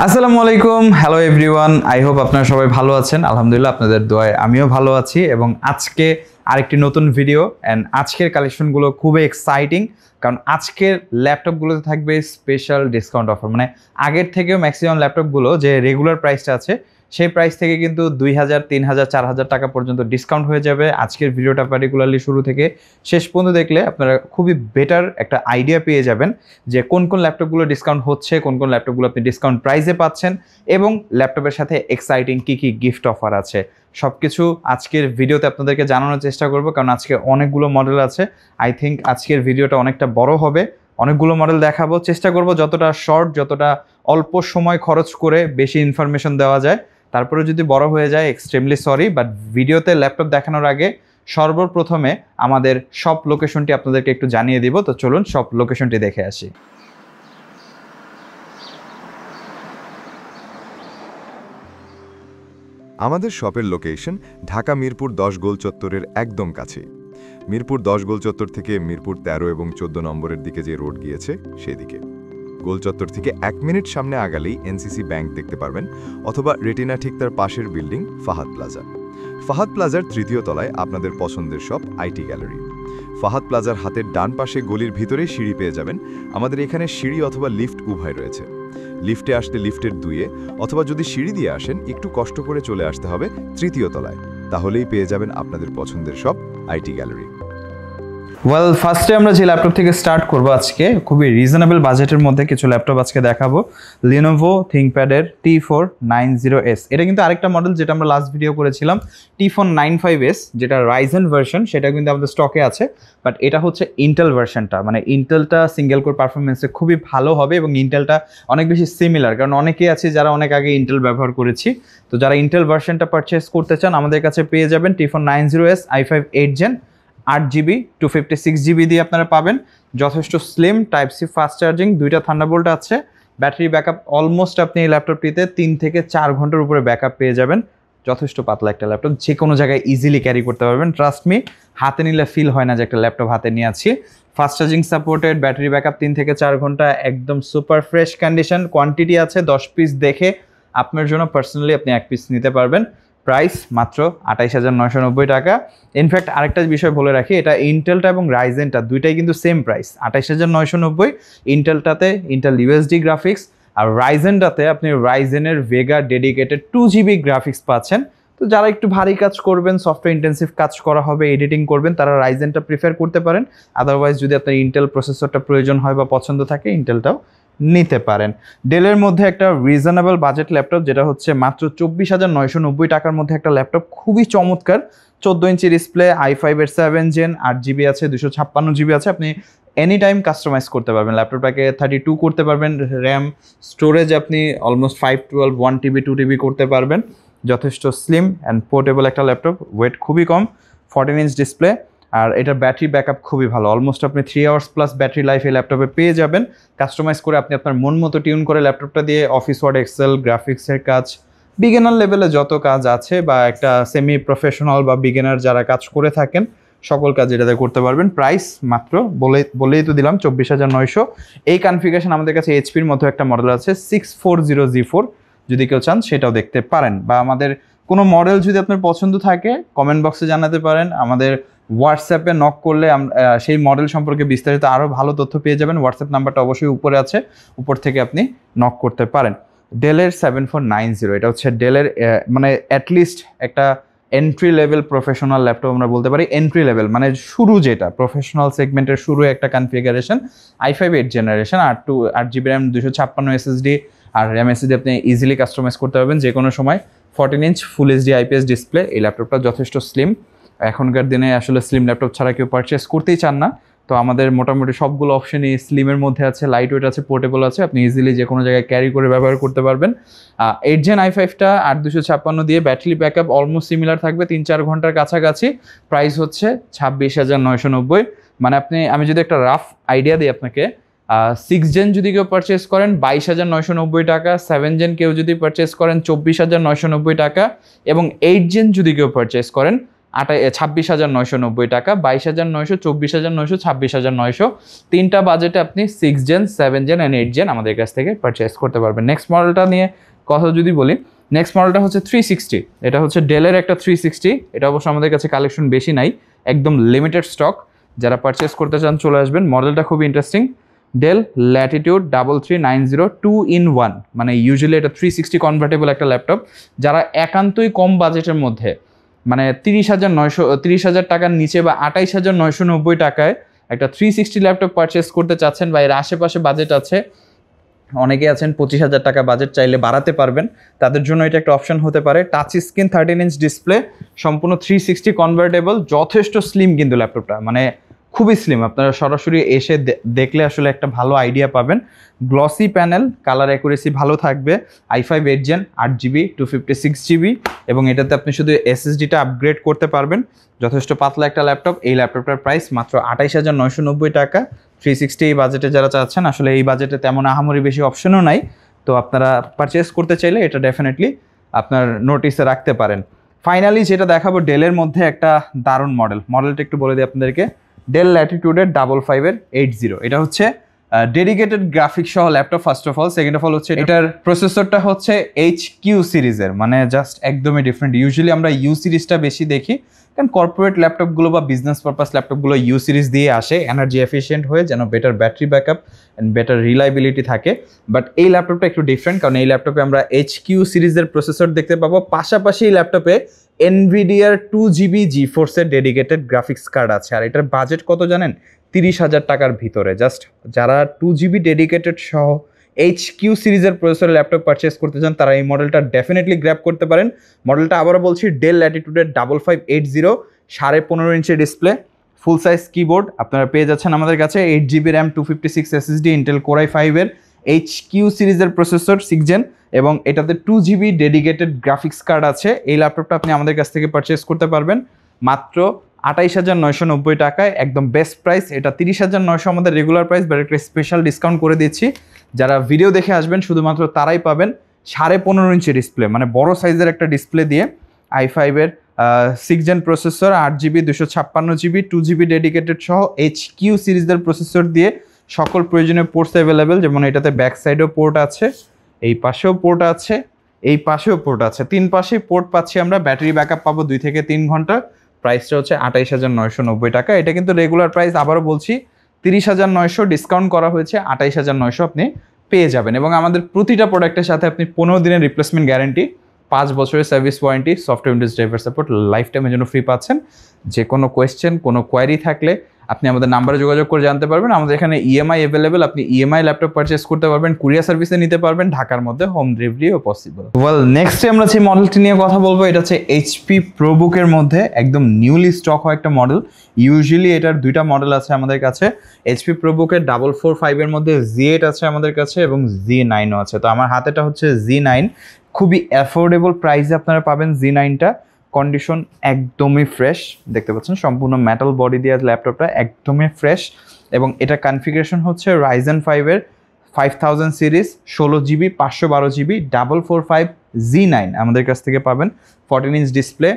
আসসালামু আলাইকুম, hello everyone. I hope আপনারা সবাই ভালো আছেন। আলহামদুলিল্লাহ, আপনাদের দোয়ায় আমিও ভালো আছি। এবং আজকে আরেকটি নতুন ভিডিও অ্যান্ড আজকের কালেকশনগুলো খুবই এক্সাইটিং, কারণ আজকের ল্যাপটপগুলোতে থাকবে স্পেশাল ডিসকাউন্ট অফার। মানে আগের থেকেও ম্যাক্সিমাম ল্যাপটপগুলো যে রেগুলার প্রাইসটা আছে সেই প্রাইস থেকে কিন্তু 2000, 3000, 4000 টাকা পর্যন্ত ডিসকাউন্ট হয়ে যাবে। আজকের ভিডিওটা পার্টিকুলারলি শুরু থেকে শেষ পর্যন্ত দেখলে আপনারা খুবই বেটার একটা আইডিয়া পেয়ে যাবেন যে কোন কোন ল্যাপটপগুলো ডিসকাউন্ট হচ্ছে, কোন কোন ল্যাপটপগুলো আপনি ডিসকাউন্ট প্রাইসে পাচ্ছেন এবং ল্যাপটপের সাথে এক্সাইটিং কী কী গিফট অফার আছে সব কিছু আজকের ভিডিওতে আপনাদেরকে জানানোর চেষ্টা করব। কারণ আজকে অনেকগুলো মডেল আছে। আই থিঙ্ক আজকের ভিডিওটা অনেকটা বড় হবে, অনেকগুলো মডেল দেখাবো। চেষ্টা করব যতটা শর্ট, যতটা অল্প সময় খরচ করে বেশি ইনফরমেশন দেওয়া যায়। তারপরে যদি বড় হয়ে যায় এক্সট্রিমলি সরি, বাট ভিডিওতে ল্যাপটপ দেখানোর আগে সর্বপ্রথমে আমাদের শপ লোকেশনটি আপনাদেরকে একটু জানিয়ে দিব। তো চলুন শপ লোকেশনটি দেখে আসি। আমাদের শপের লোকেশন ঢাকা মিরপুর 10 গোল চত্বরের একদম কাছে। মিরপুর 10 গোল চত্বর থেকে মিরপুর 13 এবং 14 নম্বরের দিকে যে রোড গিয়েছে সেদিকে। গোল চত্বর থেকে 1 মিনিট সামনে আগালেই এনসিসি ব্যাংক দেখতে পারবেন, অথবা রেটিনা ঠিক তার পাশের বিল্ডিং ফাহাদ প্লাজা। ফাহাদ প্লাজার 3য় তলায় আপনাদের পছন্দের শপ আইটি গ্যালারি। ফাহাদ প্লাজার হাতের ডান পাশে গলির ভিতরেই সিঁড়ি পেয়ে যাবেন। আমাদের এখানে সিঁড়ি অথবা লিফট উভয় রয়েছে। লিফটে আসতে লিফটের 2-এ, অথবা যদি সিঁড়ি দিয়ে আসেন একটু কষ্ট করে চলে আসতে হবে 3য় তলায়। তাহলেই পেয়ে যাবেন আপনাদের পছন্দের শপ আইটি গ্যালারি। ওয়েল, ফার্স্টে আমরা যে ল্যাপটপ থেকে স্টার্ট করব আজকে খুবই রিজনেবল বাজেটের মধ্যে কিছু ল্যাপটপ আজকে দেখাবো। লিনোভো থিংকপ্যাডের T490S। এটা কিন্তু আরেকটা মডেল যেটা আমরা লাস্ট ভিডিও করেছিলাম, T495S, যেটা রাইজেন ভার্সন, সেটা কিন্তু আমাদের স্টকে আছে। বাট এটা হচ্ছে ইন্টেল ভার্সনটা। মানে ইন্টেলটা সিঙ্গেল কোর পারফরমেন্সে খুবই ভালো হবে এবং ইন্টেলটা অনেক বেশি সিমিলার, কারণ অনেকেই আছে যারা অনেক আগে ইন্টেল ব্যবহার করেছি। তো যারা ইন্টেল ভার্সনটা পারচেস করতে চান আমাদের কাছে পেয়ে যাবেন T490S i5 8 Gen 8GB 256GB দিয়ে আপনারা পাবেন। যথেষ্ট slim, type C fast charging, 2টা থান্ডারবোল্ট আছে। ব্যাটারি ব্যাকআপ অলমোস্ট আপনি এই ল্যাপটপটিতে 3 থেকে 4 ঘন্টার উপরে ব্যাকআপ পেয়ে যাবেন। যথেষ্ট পাতলা একটা ল্যাপটপ, যে কোনো জায়গায় ইজিলি ক্যারি করতে পারবেন। ট্রাস্ট মি, হাতে নিলে ফিল হয় না যে একটা ল্যাপটপ হাতে নিয়ে আছি। Fast charging supported, battery backup 3 থেকে 4 ঘন্টা, একদম সুপার ফ্রেশ কন্ডিশন। কোয়ান্টিটি আছে 10 পিস, দেখে আপনার জন্য পার্সোনালি আপনি 1 পিস নিতে পারবেন। প্রাইস মাত্র 28990 টাকা। ইনফ্যাক্ট আরেকটা বিষয় বলে রাখি, এটা ইন্টেলটা এবং রাইজেনটা দুইটাই কিন্তু সেম প্রাইস 28990। ইন্টেলটাতে ইন্টেল ইউএসডি গ্রাফিক্স, আর রাইজেনটাতে আপনি রাইজেনের ভেগা ডেডিকেটেড 2GB গ্রাফিক্স পাচ্ছেন। তো যারা একটু ভারী কাজ করবেন, সফটওয়্যার ইন্টেন্সিভ কাজ করা হবে, এডিটিং করবেন, তারা রাইজেনটা প্রিফার করতে পারেন। আদারওয়াইজ যদি আপনার ইন্টেল প্রসেসরটা প্রয়োজন হয় বা পছন্দ থাকে, ইন্টেলটাও নিতে পারেন। ডেলের মধ্যে একটা রিজনেবল বাজেট ল্যাপটপ, যেটা হচ্ছে মাত্র 24990 টাকার মধ্যে একটা ল্যাপটপ, খুবই চমৎকার। 14 ইঞ্চি ডিসপ্লে, i5 এর 7 Gen 8GB আছে, 256GB আছে। আপনি এনি টাইম কাস্টমাইজ করতে পারবেন ল্যাপটপটাকে। 32 করতে পারবেন র্যাম, স্টোরেজ আপনি অলমোস্ট 512, 1TB 2TB করতে পারবেন। যথেষ্ট স্লিম অ্যান্ড পোর্টেবল একটা ল্যাপটপ, ওয়েট খুবই কম, 14 ইঞ্চ ডিসপ্লে। আর এটার ব্যাটারি ব্যাকআপ খুবই ভালো, অলমোস্ট আপনি 3 আওয়ার্স প্লাস ব্যাটারি লাইফ এই ল্যাপটপে পেয়ে যাবেন। কাস্টমাইজ করে আপনি আপনার মন মতো টিউন করে ল্যাপটপটা দিয়ে অফিস ওয়ার্ড, এক্সেল, গ্রাফিক্সের কাজ, বিগিনার লেভেলে যত কাজ আছে বা একটা সেমি প্রফেশনাল বা বিগিনার যারা কাজ করে থাকেন সকল কাজ এটাতে করতে পারবেন। প্রাইস মাত্র বলেই তো দিলাম 24900। এই কনফিগারেশন আমাদের কাছে এইচপির মধ্যে একটা মডেল আছে 640G4, যদি কেউ চান সেটাও দেখতে পারেন। বা আমাদের কোনো মডেল যদি আপনার পছন্দ থাকে কমেন্ট বক্সে জানাতে পারেন। আমাদের হোয়াটসঅ্যাপে নক করলে সেই মডেল সম্পর্কে বিস্তারিত আরও ভালো তথ্য পেয়ে যাবেন। হোয়াটসঅ্যাপ নাম্বারটা অবশ্যই উপরে আছে, উপর থেকে আপনি নক করতে পারেন। ডেলের 7490, এটা হচ্ছে ডেলের মানে অ্যাটলিস্ট একটা এন্ট্রি লেভেল প্রফেশনাল ল্যাপটপ আমরা বলতে পারি। এন্ট্রি লেভেল মানে শুরু, যেটা প্রফেশনাল সেগমেন্টের শুরু একটা configuration. i5 8 generation, 8GB RAM, 256 SSD আর র্যাম এসএসডি আপনি ইজিলি কাস্টমাইজ করতে পারবেন যে কোনো সময়। 14 inch full HD IPS display. এই ল্যাপটপটা যথেষ্ট স্লিম। এখনকার দিনে আসলে স্লিম ল্যাপটপ ছাড়া কেউ পারচেস করতেই চান না। তো আমাদের মোটামুটি সবগুলো অপশনই স্লিমের মধ্যে আছে, লাইট ওয়েট আছে, পোর্টেবল আছে, আপনি ইজিলি যে কোনো জায়গায় ক্যারি করে ব্যবহার করতে পারবেন। 8 Gen i5টা 8256 দিয়ে ব্যাটারি ব্যাকআপ অলমোস্ট সিমিলার থাকবে, 3-4 ঘন্টার কাছাকাছি। প্রাইস হচ্ছে 26990। মানে আমি যদি একটা রাফ আইডিয়া দিই আপনাকে, 6 Gen যদি কেউ পারচেস করেন 22990 টাকা, 7 Gen কেউ যদি পারচেস করেন 24990 টাকা, এবং 8 Gen যদি কেউ পারচেস করেন 26,990 টাকা, 22,900, 24,900, 26,900, তিনটা বাজেটে আপনি 6 জেন, 7 জেন অ্যান্ড 8 জেন আমাদের কাছ থেকে পারচেস করতে পারবেন। নেক্সট মডেলটা নিয়ে কথা যদি বলি, নেক্সট মডেলটা হচ্ছে 360। এটা হচ্ছে ডেলের একটা 360। এটা অবশ্য আমাদের কাছে কালেকশন বেশি নাই, একদম লিমিটেড স্টক। যারা পারচেস করতে চান চলে আসবেন। মডেলটা খুব ইন্টারেস্টিং, ডেল ল্যাটিটিউড 3390 2-in-1, মানে ইউজুয়ালি এটা 360 কনভার্টেবল একটা ল্যাপটপ। যারা একান্তই কম বাজেটের মধ্যে, মানে 30,000 টাকার নিচে বা 28,990 টাকায় একটা 360 ল্যাপটপ পারচেস করতে চাচ্ছেন বা এর আশেপাশে বাজেট আছে, অনেকে আছেন 25,000 টাকা বাজেট চাইলে বাড়াতে পারবেন, তাদের জন্য এটা একটা অপশন হতে পারে। টাচ স্ক্রিন, 13 ইঞ্চ ডিসপ্লে, সম্পূর্ণ 360 কনভার্টেবল, যথেষ্ট স্লিম কিন্তু ল্যাপটপটা, মানে খুবই স্লিম। আপনারা সরাসরি এসে দেখলে আসলে একটা ভালো আইডিয়া পাবেন। গ্লসি প্যানেল, কালার অ্যাকুরেসি ভালো থাকবে। i5 8 জেন, 8GB 256GB, এবং এটাতে আপনি শুধু SSDটা আপগ্রেড করতে পারবেন। যথেষ্ট পাতলা একটা ল্যাপটপ। এই ল্যাপটপটার প্রাইস মাত্র 28,990 টাকা। 360 এই বাজেটে যারা চাচ্ছেন, আসলে এই বাজেটে তেমন আহামরি বেশি অপশনও নাই, তো আপনারা পারচেস করতে চাইলে এটা ডেফিনেটলি আপনার নোটিসে রাখতে পারেন। ফাইনালি যেটা দেখাবো ডেলের মধ্যে একটা দারুণ মডেলটা একটু বলে দিই আপনাদেরকে। ডেল ল্যাটিটিউডের 5580। এটা হচ্ছে ডেডিকেটেড গ্রাফিক্স সহ laptop first of all. Second of all হচ্ছে এটার প্রসেসরটা হচ্ছে HQ সিরিজের, মানে জাস্ট একদমই ডিফারেন্ট। ইউজুয়ালি আমরা ইউ সিরিজটা বেশি দেখি, কারণ কর্পোরেট ল্যাপটপগুলো বা বিজনেস পারপাস ল্যাপটপগুলো ইউ সিরিজ দিয়ে আসে, এনার্জি এফিশিয়েন্ট হয়ে, যেন better battery backup and better reliability থাকে। বাট এই ল্যাপটপটা একটু ডিফারেন্ট, কারণ এই ল্যাপটপে আমরা HQ সিরিজের প্রসেসর দেখতে পাবো, পাশাপাশি এই ল্যাপটপে NVIDIA 2GB GeForce-এর ডেডিকেটেড গ্রাফিক্স কার্ড আছে। আর এটার বাজেট কত জানেন? 30,000 টাকার ভিতরে। জাস্ট যারা 2GB ডেডিকেটেড সহ HQ সিরিজের প্রসেসরের ল্যাপটপ পারচেস করতে চান, তারা এই মডেলটা ডেফিনেটলি গ্র্যাব করতে পারেন। মডেলটা আবারও বলছি, ডেল ল্যাটিটিউডের 5580, 15.5 ইঞ্চি ডিসপ্লে, ফুল সাইজ কিবোর্ড আপনারা পেয়ে যাচ্ছেন আমাদের কাছে। 8GB RAM, 256 SSD, Intel Core i5-এর HQ সিরিজের প্রসেসর 6 জেন, এবং এটাতে 2GB ডেডিকেটেড গ্রাফিক্স কার্ড আছে। এই ল্যাপটপটা আপনি আমাদের কাছ থেকে পারচেস করতে পারবেন মাত্র 28,990 টাকায়, একদম বেস্ট প্রাইস। এটা 30,900 আমাদের রেগুলার প্রাইস, বাট একটা স্পেশাল ডিসকাউন্ট করে দিচ্ছি। যারা ভিডিও দেখে আসবেন শুধুমাত্র তারাই পাবেন 15.5 ইঞ্চি ডিসপ্লে, মানে বড় সাইজের একটা ডিসপ্লে দিয়ে, i5-এর 6 gen processor, 8GB 256GB 2GB dedicated সহ HQ সিরিজের প্রসেসর দিয়ে সকল প্রয়োজনীয় পোর্টস অ্যাভেলেবেল। যেমন এটাতে ব্যাক সাইডেও পোর্ট আছে, এই পাশেও পোর্ট আছে, এই পাশেও পোর্ট আছে, 3 পাশেই পোর্ট পাচ্ছি আমরা। ব্যাটারি ব্যাকআপ পাবো 2 থেকে 3 ঘন্টা। প্রাইসটা হচ্ছে 28,990 টাকা। এটা কিন্তু রেগুলার প্রাইস, আবারও বলছি 30,900, ডিসকাউন্ট করা হয়েছে 28,900 আপনি পেয়ে যাবেন। এবং আমাদের প্রতিটা প্রোডাক্টের সাথে আপনি 15 দিনের রিপ্লেসমেন্ট গ্যারান্টি, 5 বছরের service warranty, software Windows driver support life টাইমের জন্য ফ্রি পাচ্ছেন। যে কোনো কোয়েশ্চেন, কোনো কোয়ারি থাকলে আপনি আমাদের নাম্বারে যোগাযোগ করে জানতে পারবেন। আমাদের এখানে EMI অ্যাভেলেবেল, আপনি EMI ল্যাপটপ পারচেস করতে পারবেন, কুরিয়ার সার্ভিসে নিতে পারবেন, ঢাকার মধ্যে হোম ডেলিভারিও পসিবল। ওয়েল, নেক্সট আমরা যে মডেলটি নিয়ে কথা বলবো, এটা হচ্ছে HP ProBook-এর মধ্যে একদম নিউলি স্টক হয় একটা মডেল। ইউজুয়ালি এটার দুইটা মডেল আছে আমাদের কাছে। HP ProBook-এর 445-এর মধ্যে Z8 আছে আমাদের কাছে, এবং Z9ও আছে। তো আমার হাতেটা হচ্ছে Z9, খুবই অ্যাফোর্ডেবল প্রাইসে আপনারা পাবেন Z9টা। কন্ডিশন একদমই ফ্রেশ, দেখতে পাচ্ছেন সম্পূর্ণ মেটাল বডি দিয়ে ল্যাপটপটা একদমই ফ্রেশ। এবং এটা কনফিগারেশন হচ্ছে Ryzen 5-এর 5000 series, 16GB 512GB 445 Z9 আমাদের কাছ থেকে পাবেন। 14 ইঞ্চ ডিসপ্লে,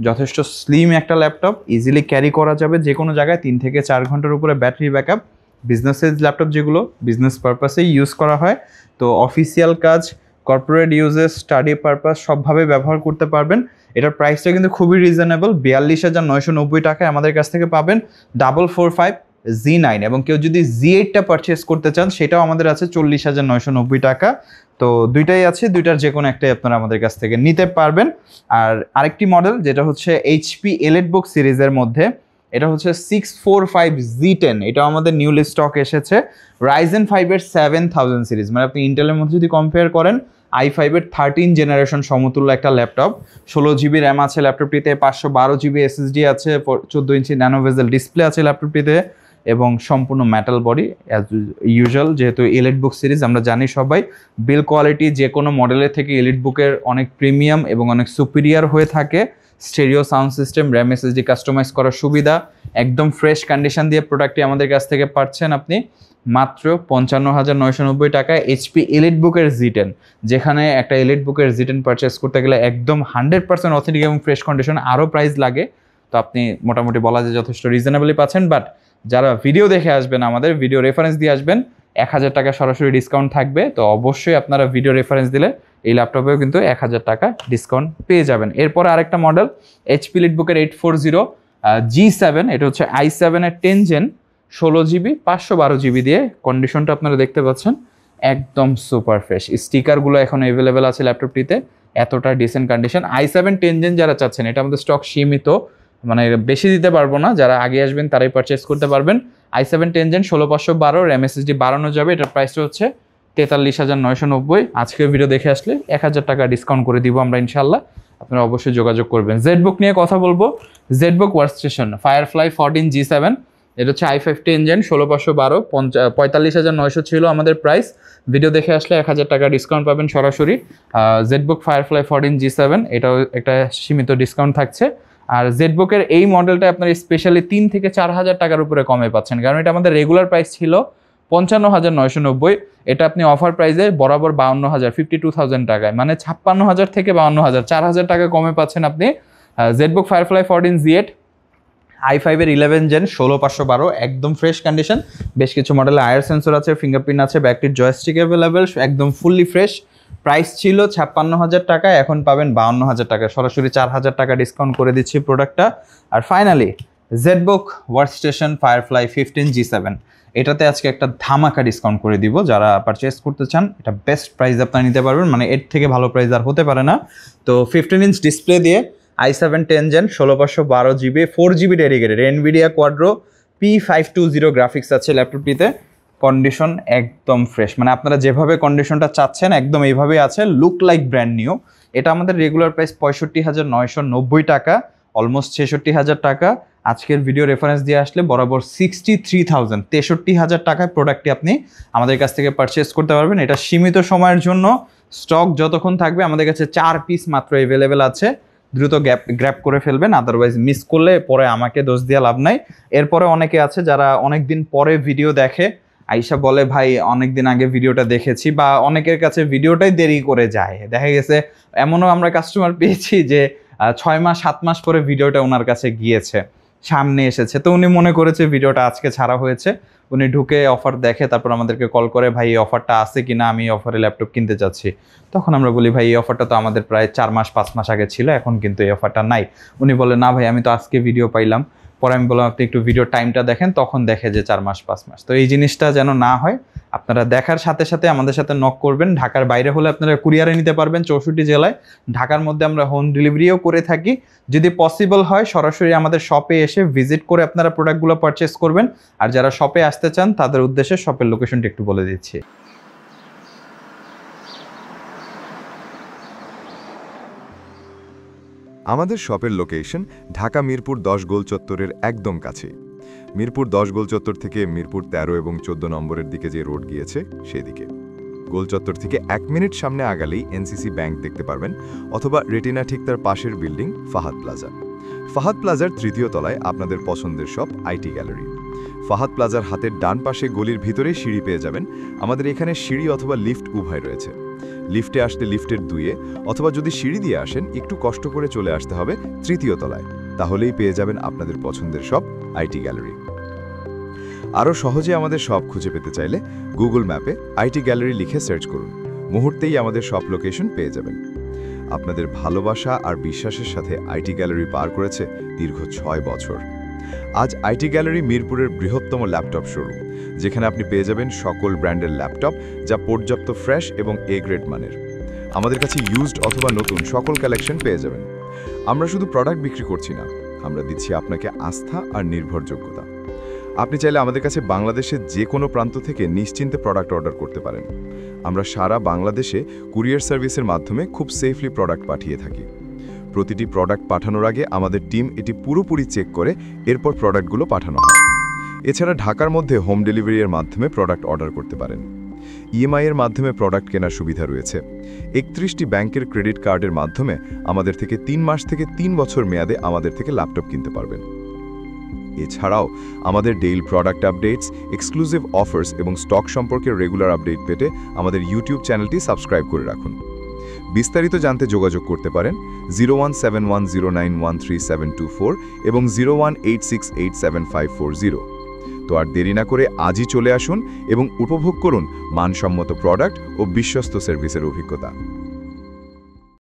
যথেষ্ট স্লিম একটা ল্যাপটপ, ইজিলি ক্যারি করা যাবে যে কোনো জায়গায়। 3 থেকে 4 ঘন্টার উপরে ব্যাটারি ব্যাকআপ। বিজনেসের ল্যাপটপ যেগুলো বিজনেস পারপাসেই ইউজ করা হয়, তো অফিসিয়াল কাজ, কর্পোরেট ইউজেস, স্টাডি পারপাস সবভাবে ব্যবহার করতে পারবেন। এটার প্রাইসটা কিন্তু খুবই রিজনেবল, 42,990 টাকায় আমাদের কাছ থেকে পাবেন 445 Z9। এবং কেউ যদি Z8টা পারচেস করতে চান, সেটাও আমাদের আছে 40,990 টাকা। তো দুইটাই আছে, দুইটার যে কোনো একটাই আপনারা আমাদের কাছ থেকে নিতে পারবেন। আর আরেকটি মডেল যেটা হচ্ছে HP EliteBook সিরিজের মধ্যে, এটা হচ্ছে 645 Z10, এটাও আমাদের নিউলি স্টক এসেছে। Ryzen 5-এর 7000 সিরিজ, মানে আপনি ইন্টেলের মধ্যে যদি কম্পেয়ার করেন, i5-এর 13 জেনারেশন সমতুল্য একটা ল্যাপটপ। 16GB র্যাম আছে ল্যাপটপটিতে, 512GB SSD আছে, 14 ইঞ্চি ন্যানো ভেজেল ডিসপ্লে আছে ল্যাপটপটিতে, এবং সম্পূর্ণ মেটাল বডি অ্যাজ ইউজুয়াল। যেহেতু EliteBook সিরিজ আমরা জানি সবাই, বিল কোয়ালিটি যে কোনো মডেলের থেকে EliteBook-এর অনেক প্রিমিয়াম এবং অনেক সুপিরিয়ার হয়ে থাকে। Stereo sound system, RAM SSD customise করার সুবিধা, একদম ফ্রেশ কন্ডিশন দিয়ে প্রোডাক্টটি আমাদের কাছ থেকে পাচ্ছেন আপনি মাত্র 55,990 টাকায়। HP EliteBook-এর Z10, যেখানে একটা EliteBook-এর Z10 পারচেস করতে গেলে একদম 100% অথেন্টিক এবং ফ্রেশ কন্ডিশন আরও প্রাইস লাগে, তো আপনি মোটামুটি বলা যায় যথেষ্ট রিজনেবলি পাচ্ছেন। বাট যারা ভিডিও দেখে আসবেন, আমাদের ভিডিও রেফারেন্স দিয়ে আসবেন, 1000 টাকা সরাসরি ডিসকাউন্ট থাকবে। তো অবশ্যই আপনারা ভিডিও রেফারেন্স দিলে এই ল্যাপটপেও কিন্তু 1000 টাকা ডিসকাউন্ট পেয়ে যাবেন। এরপরে আরেকটা মডেল HP লিটবুকের 840 G7, এটা হচ্ছে i7 এর 10 জেন 16GB 512GB দিয়ে। কন্ডিশনটা আপনারা দেখতে পাচ্ছেন একদম সুপার ফ্রেশ, স্টিকারগুলো এখন অ্যাভেলেবেল আছে ল্যাপটপটিতে, এতটা ডিসেন্ট কন্ডিশন। i7 10 জেন যারা চাচ্ছেন, এটা আমাদের স্টক সীমিত, মানে বেশি দিতে পারবো না, যারা আগে আসবেন তারাই পারচেস করতে পারবেন। i7 10 জেন 16512, RAM SSD বাড়ানো যাবে, এটার প্রাইসটা হচ্ছে 43,990। আজকের ভিডিও দেখে আসলে 1000 টাকা ডিসকাউন্ট করে দিব আমরা ইনশাল্লাহ, আপনারা অবশ্যই যোগাযোগ করবেন। জেডবুক নিয়ে কথা বলবো। জেডবুক ওয়ার্কস্টেশন Firefly 14 G7, এটা হচ্ছে i5 10 জেন 16512, 45,900 ছিল আমাদের প্রাইস। ভিডিও দেখে আসলে 1000 টাকা ডিসকাউন্ট পাবেন সরাসরি। জেডবুক Firefly 14 G7, এটাও একটা সীমিত ডিসকাউন্ট থাকছে। আর জেডবুকের এই মডেলটা আপনার স্পেশালি 3 থেকে 4000 টাকার উপরে কমে পাচ্ছেন, কারণ এটা আমাদের রেগুলার প্রাইস ছিল 55,990, এটা আপনি অফার প্রাইসে বরাবর 52,000 52,000 টাকায়, মানে 56,000 থেকে 52,000 4000 টাকা কমে পাচ্ছেন আপনি। জেডবুক Firefly 14 Z8 i5 এর 11 জেন 16512, একদম ফ্রেশ কন্ডিশন। বেশ কিছু মডেলে আয়ার সেন্সর আছে, ফিঙ্গারপ্রিন্ট আছে, ব্যাকটির জয়স্টিক অ্যাভেলেবেল, একদম ফুললি ফ্রেশ। প্রাইস ছিল 56,000 টাকা, এখন পাবেন 52,000 টাকা, সরাসরি 4000 টাকা ডিসকাউন্ট করে দিচ্ছি প্রোডাক্টটা। আর finally ZBook workstation Firefly 15 G7, এটাতে আজকে একটা ধামাকা ডিসকাউন্ট করে দিব। যারা পারচেস করতে চান, এটা বেস্ট প্রাইস আপনারা নিতে পারবেন, মানে এর থেকে ভালো প্রাইস আর হতে পারে না। তো 15 ইঞ্চ ডিসপ্লে দিয়ে i7 10 gen 16512GB 4GB dedicated NVIDIA Quadro P520 graphics আছে ল্যাপটপটিতে। কন্ডিশন একদম ফ্রেশ, মানে আপনারা যেভাবে কন্ডিশনটা চাচ্ছেন একদম এইভাবেই আছে, লুক লাইক ব্র্যান্ড নিউ। এটা আমাদের রেগুলার প্রাইস 65,990 টাকা, অলমোস্ট 66,000 টাকা। আজকের ভিডিও রেফারেন্স দিয়ে আসলে বরাবর 63,000 63,000 টাকায় প্রোডাক্টটি আপনি আমাদের কাছ থেকে পারচেস করতে পারবেন। এটা সীমিত সময়ের জন্য, স্টক যতক্ষণ থাকবে আমাদের কাছে 4 পিস মাত্র অ্যাভেলেবেল আছে, দ্রুত গ্র্যাব করে ফেলবেন, আদারওয়াইজ মিস করলে পরে আমাকে দোষ দিয়ে লাভ নাই। এরপরে অনেকে আছে যারা অনেক দিন পরে ভিডিও দেখে, আইসা বলে ভাই অনেক দিন আগে ভিডিওটা দেখেছি, বা অনেকের কাছে ভিডিওটাই দেরি করে যায়। দেখা গেছে এমনও আমরা কাস্টমার পেয়েছি যে 6 মাস 7 মাস পরে ভিডিওটা ওনার কাছে গিয়েছে, সামনে এসেছে, তো উনি মনে করেছে ভিডিওটা আজকে ছাড়া হয়েছে। উনি ঢুকে অফার দেখে তারপর আমাদেরকে কল করে, ভাই এই অফারটা আছে কিনা, আমি অফারে ল্যাপটপ কিনতে চাচ্ছি। তখন আমরা বলি ভাই এই অফারটা তো আমাদের প্রায় 4 মাস 5 মাস আগে ছিল, এখন কিন্তু এই অফারটা নাই। উনি বলে না ভাই আমি তো আজকে ভিডিও পাইলাম। পরে আমি বললাম আপনি একটু ভিডিও টাইমটা দেখেন, তখন দেখে যে 4 মাস 5 মাস। তো এই জিনিসটা যেন না হয়, আপনারা দেখার সাথে সাথে আমাদের সাথে নক করবেন। ঢাকার বাইরে হলে আপনারা কুরিয়ারে নিতে পারবেন 64 জেলায়, ঢাকার মধ্যে আমরা হোম ডেলিভারিও করে থাকি। যদি পসিবল হয় সরাসরি আমাদের শপে এসে ভিজিট করে আপনারা প্রোডাক্টগুলো পারচেস করবেন। আর যারা শপে আসতে চান তাদের উদ্দেশ্যে শপের লোকেশনটা একটু বলে দিচ্ছি। আমাদের শপের লোকেশন ঢাকা মিরপুর 10 গোল চত্বরের একদম কাছে। মিরপুর 10 গোল চত্বর থেকে মিরপুর 13 এবং 14 নম্বরের দিকে যে রোড গিয়েছে সেদিকে। গোল চত্বর থেকে 1 মিনিট সামনে আগালেই NCC ব্যাংক দেখতে পারবেন, অথবা রেটিনা ঠিক তার পাশের বিল্ডিং ফাহাদ প্লাজা। ফাহাদ প্লাজার 3য় তলায় আপনাদের পছন্দের শপ IT গ্যালারি। ফাহাদ প্লাজার হাতের ডান পাশে গলির ভিতরেই সিঁড়ি পেয়ে যাবেন। আমাদের এখানে সিঁড়ি অথবা লিফট উভয় রয়েছে। লিফটে আসলে লিফটের 2-এ, অথবা যদি সিঁড়ি দিয়ে আসেন একটু কষ্ট করে চলে আসতে হবে 3য় তলায়, তাহলেই পেয়ে যাবেন আপনাদের পছন্দের শপ IT গ্যালারি। আরও সহজে আমাদের শপ খুঁজে পেতে চাইলে গুগল ম্যাপে IT গ্যালারি লিখে সার্চ করুন, মুহূর্তেই আমাদের শপ লোকেশন পেয়ে যাবেন। আপনাদের ভালোবাসা আর বিশ্বাসের সাথে IT গ্যালারি পার করেছে দীর্ঘ 6 বছর। আজ IT গ্যালারি মিরপুরের বৃহত্তম ল্যাপটপ শোরুম, যেখানে আপনি পেয়ে যাবেন সকল ব্র্যান্ডের ল্যাপটপ, যা পর্যাপ্ত ফ্রেশ এবং A গ্রেড মানের। আমাদের কাছে ইউজড অথবা নতুন সকল কালেকশন পেয়ে যাবেন। আমরা শুধু প্রোডাক্ট বিক্রি করছি না, আমরা দিচ্ছি আপনাকে আস্থা আর নির্ভরযোগ্যতা। আপনি চাইলে আমাদের কাছে বাংলাদেশের যে কোনো প্রান্ত থেকে নিশ্চিন্তে প্রোডাক্ট অর্ডার করতে পারেন। আমরা সারা বাংলাদেশে কুরিয়ার সার্ভিসের মাধ্যমে খুব সেফলি প্রোডাক্ট পাঠিয়ে থাকি। প্রতিটি প্রোডাক্ট পাঠানোর আগে আমাদের টিম এটি পুরোপুরি চেক করে এরপর প্রোডাক্টগুলো পাঠানো হয়। এছাড়া ঢাকার মধ্যে হোম ডেলিভারির মাধ্যমে প্রোডাক্ট অর্ডার করতে পারেন। EMI এর মাধ্যমে প্রোডাক্ট কেনার সুবিধা রয়েছে। 31টি ব্যাংকের ক্রেডিট কার্ডের মাধ্যমে আমাদের থেকে 3 মাস থেকে 3 বছর মেয়াদে আমাদের থেকে ল্যাপটপ কিনতে পারবেন। এছাড়াও আমাদের daily product updates, exclusive offers এবং স্টক সম্পর্কে রেগুলার আপডেট পেতে আমাদের ইউটিউব চ্যানেলটি সাবস্ক্রাইব করে রাখুন। বিস্তারিত জানতে যোগাযোগ করতে পারেন 01710913724 এবং 018687540। তো আর দেরি না করে আজই চলে আসুন এবং উপভোগ করুন মানসম্মত প্রোডাক্ট ও বিশ্বস্ত সার্ভিসের অভিজ্ঞতা।